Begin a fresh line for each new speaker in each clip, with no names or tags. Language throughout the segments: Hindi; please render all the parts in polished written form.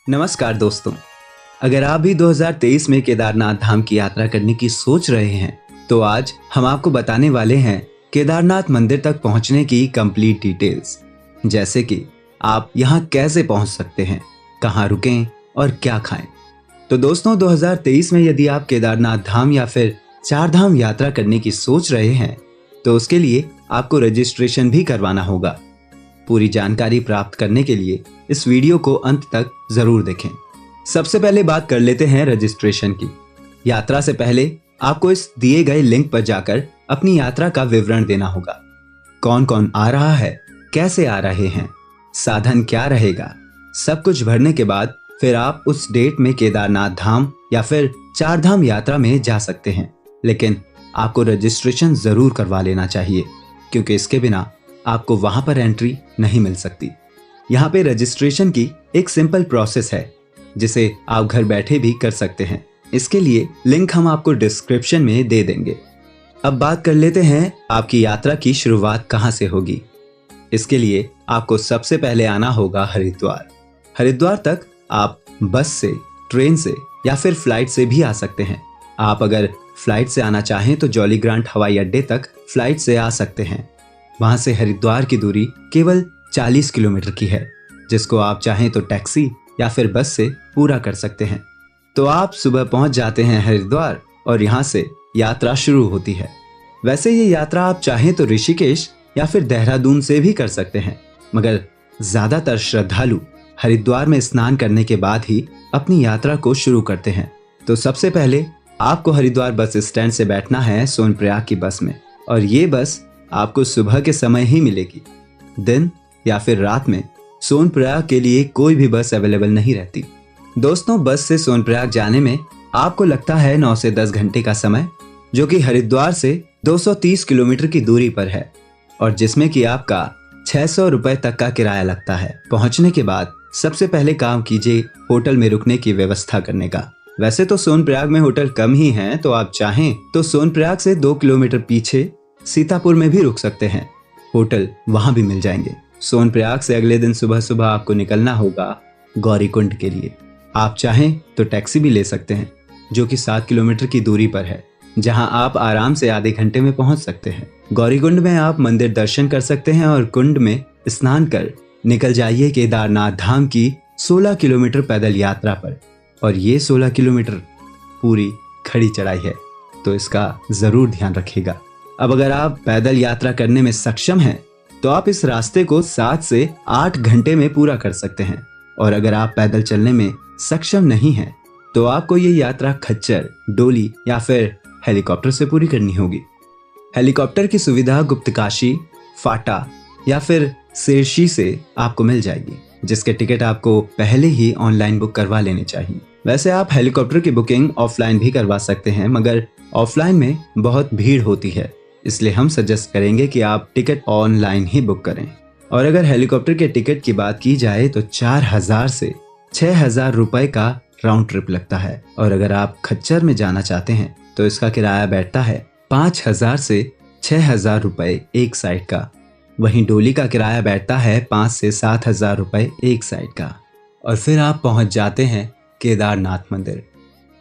नमस्कार दोस्तों, अगर आप भी 2023 में केदारनाथ धाम की यात्रा करने की सोच रहे हैं तो आज हम आपको बताने वाले हैं केदारनाथ मंदिर तक पहुंचने की कंप्लीट डिटेल्स, जैसे कि आप यहां कैसे पहुंच सकते हैं, कहां रुकें और क्या खाएं। तो दोस्तों, 2023 में यदि आप केदारनाथ धाम या फिर चार धाम यात्रा करने की सोच रहे हैं तो उसके लिए आपको रजिस्ट्रेशन भी करवाना होगा। पूरी जानकारी प्राप्त करने के लिए इस वीडियो को अंत तक जरूर देखें। सबसे पहले बात कर लेते हैं रजिस्ट्रेशन की। यात्रा से पहले आपको इस दिए गए लिंक पर जाकर अपनी यात्रा का विवरण देना होगा। कौन कौन आ रहा है, कैसे आ रहे हैं, साधन क्या रहेगा, सब कुछ भरने के बाद फिर आप उस डेट में केदारनाथ धाम या फिर चार धाम यात्रा में जा सकते हैं। लेकिन आपको रजिस्ट्रेशन जरूर करवा लेना चाहिए, क्योंकि इसके बिना आपको वहां पर एंट्री नहीं मिल सकती। यहाँ पे रजिस्ट्रेशन की एक सिंपल प्रोसेस है जिसे आप घर बैठे भी कर सकते हैं। इसके लिए लिंक हम आपको डिस्क्रिप्शन में दे देंगे। अब बात कर लेते हैं आपकी यात्रा की शुरुआत कहाँ से होगी। इसके लिए आपको सबसे पहले आना होगा हरिद्वार। हरिद्वार तक आप बस से, ट्रेन से या फिर फ्लाइट से भी आ सकते हैं। आप अगर फ्लाइट से आना चाहें तो जॉली ग्रांट हवाई अड्डे तक फ्लाइट से आ सकते हैं। वहां से हरिद्वार की दूरी केवल 40 किलोमीटर की है, जिसको आप चाहें तो टैक्सी या फिर बस से पूरा कर सकते हैं। तो आप सुबह पहुंच जाते हैं हरिद्वार और यहाँ से यात्रा शुरू होती है। वैसे ये यात्रा आप चाहें तो ऋषिकेश या फिर देहरादून से भी कर सकते हैं, मगर ज्यादातर श्रद्धालु हरिद्वार में स्नान करने के बाद ही अपनी यात्रा को शुरू करते हैं। तो सबसे पहले आपको हरिद्वार बस स्टैंड से बैठना है सोनप्रयाग की बस में, और ये बस आपको सुबह के समय ही मिलेगी। दिन या फिर रात में सोनप्रयाग के लिए कोई भी बस अवेलेबल नहीं रहती। दोस्तों, बस से सोनप्रयाग जाने में आपको लगता है 9 से 10 घंटे का समय, जो कि हरिद्वार से 230 किलोमीटर की दूरी पर है और जिसमें कि आपका 600 रुपए तक का किराया लगता है। पहुंचने के बाद सबसे पहले काम कीजिए होटल में रुकने की व्यवस्था करने का। वैसे तो सोनप्रयाग में होटल कम ही हैं, तो आप चाहें तो सोनप्रयाग से 2 किलोमीटर पीछे सीतापुर में भी रुक सकते हैं। होटल वहां भी मिल जाएंगे। सोनप्रयाग से अगले दिन सुबह सुबह आपको निकलना होगा गौरीकुंड के लिए। आप चाहें तो टैक्सी भी ले सकते हैं, जो कि 7 किलोमीटर की दूरी पर है, जहां आप आराम से आधे घंटे में पहुंच सकते हैं। गौरीकुंड में आप मंदिर दर्शन कर सकते हैं और कुंड में स्नान कर निकल जाइए केदारनाथ धाम की 16 किलोमीटर पैदल यात्रा पर। और ये 16 किलोमीटर पूरी खड़ी चढ़ाई है, तो इसका जरूर ध्यान रखिएगा। अब अगर आप पैदल यात्रा करने में सक्षम हैं तो आप इस रास्ते को 7 से 8 घंटे में पूरा कर सकते हैं, और अगर आप पैदल चलने में सक्षम नहीं हैं तो आपको ये यात्रा खच्चर, डोली या फिर हेलीकॉप्टर से पूरी करनी होगी। हेलीकॉप्टर की सुविधा गुप्तकाशी, फाटा या फिर सिरसी से आपको मिल जाएगी, जिसके टिकट आपको पहले ही ऑनलाइन बुक करवा लेने चाहिए। वैसे आप हेलीकॉप्टर की बुकिंग ऑफलाइन भी करवा सकते हैं, मगर ऑफलाइन में बहुत भीड़ होती है, इसलिए हम सजेस्ट करेंगे कि आप टिकट ऑनलाइन ही बुक करें। और अगर हेलीकॉप्टर के टिकट की बात की जाए तो 4000 से 6000 रुपए का राउंड ट्रिप लगता है, और अगर आप खच्चर में जाना चाहते हैं तो इसका किराया बैठता है 5000 से 6000 रुपए एक साइड का। वहीं डोली का किराया बैठता है 5 से 7000 रुपए एक साइड का। और फिर आप पहुंच जाते हैं केदारनाथ मंदिर।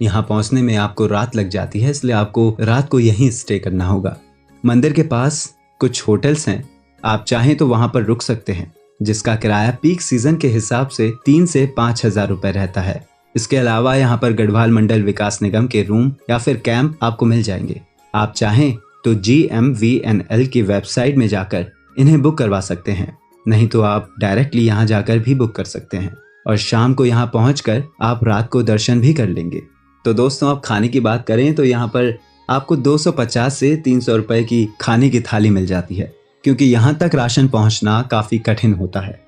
यहाँ पहुंचने में आपको रात लग जाती है, इसलिए आपको रात को यहीं स्टे करना होगा। मंदिर के पास कुछ होटल्स हैं, आप चाहें तो वहां पर रुक सकते हैं, जिसका किराया पीक सीजन के हिसाब से 3 से 5000 रुपए रहता है। इसके अलावा यहाँ पर गढ़वाल मंडल विकास निगम के रूम या फिर कैंप आपको मिल जाएंगे। आप चाहें तो GMVNL की वेबसाइट में जाकर इन्हें बुक करवा सकते हैं, नहीं तो आप डायरेक्टली यहाँ जाकर भी बुक कर सकते हैं, और शाम को यहाँ पहुंचकर आप रात को दर्शन भी कर लेंगे। तो दोस्तों, आप खाने की बात करें तो यहाँ पर आपको 250 से 300 रुपए की खाने की थाली मिल जाती है, क्योंकि यहाँ तक राशन पहुँचना काफी कठिन होता है।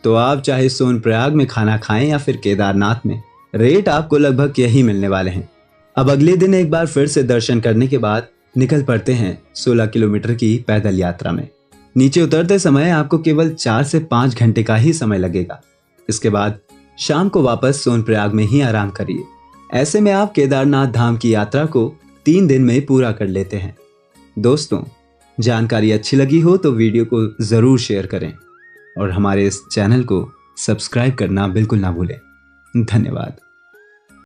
तो आप चाहे सोनप्रयाग में खाना खाएं या फिर केदारनाथ में, रेट आपको लगभग यही मिलने वाले हैं। अब अगले दिन एक बार फिर से दर्शन करने के बाद निकल पड़ते हैं 16 किलोमीटर की पैदल यात्रा में। नीचे उतरते समय आपको केवल 4 से 5 घंटे का ही समय लगेगा। इसके बाद शाम को वापस सोनप्रयाग में ही आराम करिए। ऐसे में आप केदारनाथ धाम की यात्रा को 3 दिन में पूरा कर लेते हैं। दोस्तों, जानकारी अच्छी लगी हो तो वीडियो को जरूर शेयर करें और हमारे इस चैनल को सब्सक्राइब करना बिल्कुल ना भूलें। धन्यवाद।